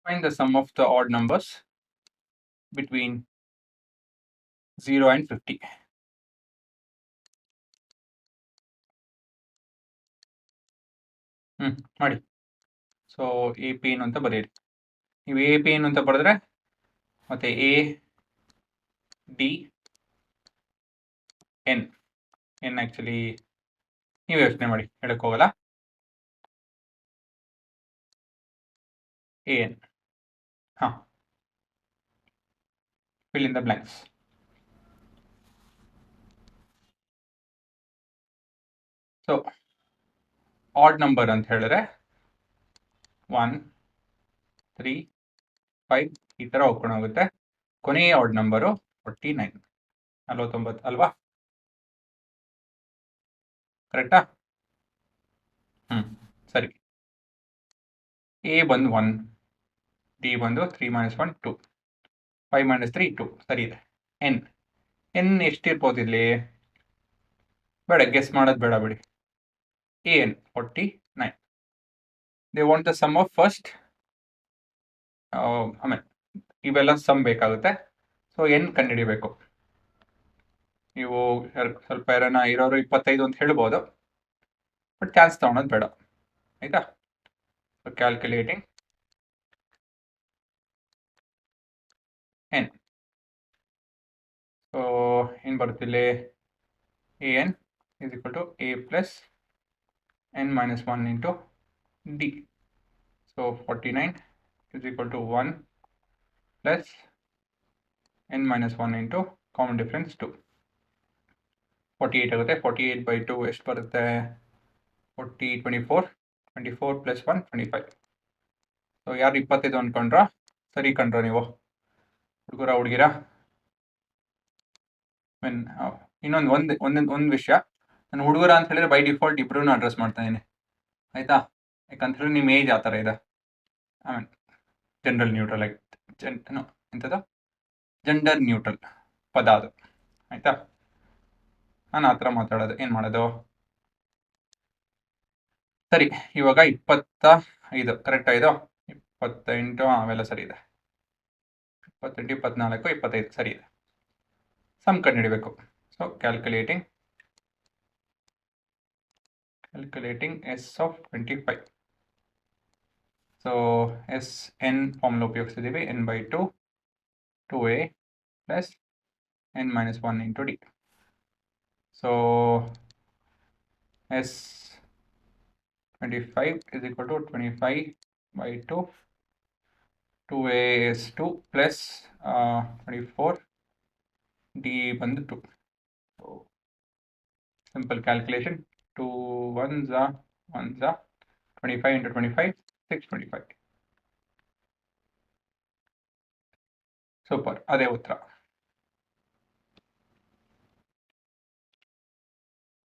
Find the sum of the odd numbers between 0 and 50. ಮಾಡಿ. So A P ಏನು ಅಂತ ಬರೀರಿ. ನೀವು ಎ ಪಿ ಏನು ಅಂತ ಬರೆದ್ರೆ ಮತ್ತೆ A D N N actually ನೀವು ಯೋಚನೆ ಮಾಡಿ, ಹೇಳಕ್ ಹೋಗಲ್ಲ. A N. ಹಾಂ, fill in the blanks. So odd number ಅಂತ ಹೇಳಿದ್ರೆ 1 3 5 ಈ ಥರ ಹೋಗ್ಕೊಂಡು ಹೋಗುತ್ತೆ. ಕೊನೆಯ ಆಡ್ ನಂಬರು 49, 49 ಅಲ್ವಾ? ಕರೆಕ್ಟಾ? ಸರಿ. ಎ ಬಂದು 1, ಡಿ ಬಂದು 3 - 1 2, 5 - 3 2. ಸರಿ ಇದೆ. ಎನ್ ಎನ್ ಎಷ್ಟಿರ್ಬೋದು ಇಲ್ಲಿ? ಬೇಡ, ಗೆಸ್ ಮಾಡೋದು ಬೇಡ ಬಿಡಿ. A N 49. They want the sum of first. ಆಮೇಲೆ ಇವೆಲ್ಲ ಸಮ್ ಬೇಕಾಗುತ್ತೆ. ಸೊ ಎನ್ ಕಂಡುಹಿಡಿಬೇಕು. ನೀವು ಸ್ವಲ್ಪ ಯಾರನ್ನ ಇರೋರು 25 ಅಂತ ಹೇಳ್ಬೋದು, ಬಟ್ ಚಾನ್ಸ್ ತಗೊಳೋದು ಬೇಡ, ಆಯ್ತಾ? So calculating n. ಸೊ ಏನು ಬರುತ್ತಿಲ್ಲಿ? A n is equal to a plus n minus 1 into d. So 49 is equal to 1 plus n minus 1 into common difference 2. 48 ಆಗುತ್ತೆ. 48 by 2 ಎಷ್ಟು ಬರುತ್ತೆ? 40 24 24 plus 1 25. ಸೊ ಯಾರು 25 ಅಂದ್ಕೊಂಡ್ರ? ಸರಿ ಕಂಡ್ರ ನೀವು ಹುಡುಗರ ಹುಡುಗಿರ? ಒಂದು ವಿಷಯ, ನಾನು ಹುಡುಗರ ಅಂತ ಹೇಳಿದ್ರೆ ಬೈ ಡಿಫಾಲ್ಟ್ ಇಬ್ರು ಅಡ್ರೆಸ್ ಮಾಡ್ತಾ ಇದ್ದೀನಿ, ಆಯ್ತಾ? ಯಾಕಂತ ನಿಮ್ಮ ಏಜ್ ಆ ಥರ ಇದೆ. ಆಮೇಲೆ ಜನರಲ್ ನ್ಯೂಟ್ರಲ್ ಆಗಿ ಎಂಥದ್ದು ಜೆಂಡರ್ ನ್ಯೂಟ್ರಲ್ ಪದ ಅದು, ಆಯ್ತಾ? ನಾನು ಆ ಥರ ಮಾತಾಡೋದು. ಏನು ಮಾಡೋದು? ಸರಿ, ಇವಾಗ 25 ಕರೆಕ್ಟ್ ಆಯಿತು. 28 ಅವೆಲ್ಲ ಸರಿ ಇದೆ. 28 24 25 ಸರಿ ಇದೆ. ಸಮ್ ಕಂಡುಹಿಡಬೇಕು. So calculating S of 25. So S n formula ಉಪಯೋಗಿಸಿದ್ದೀವಿ. n by 2 2a plus n minus 1 into d. So s 25 is equal to 25 by 2. 2a is 2 plus 24 d ಬಂದು 2. So simple calculation. 2 1s are 25 into 25 625. Super, ಅದೇ ಉತ್ತರ.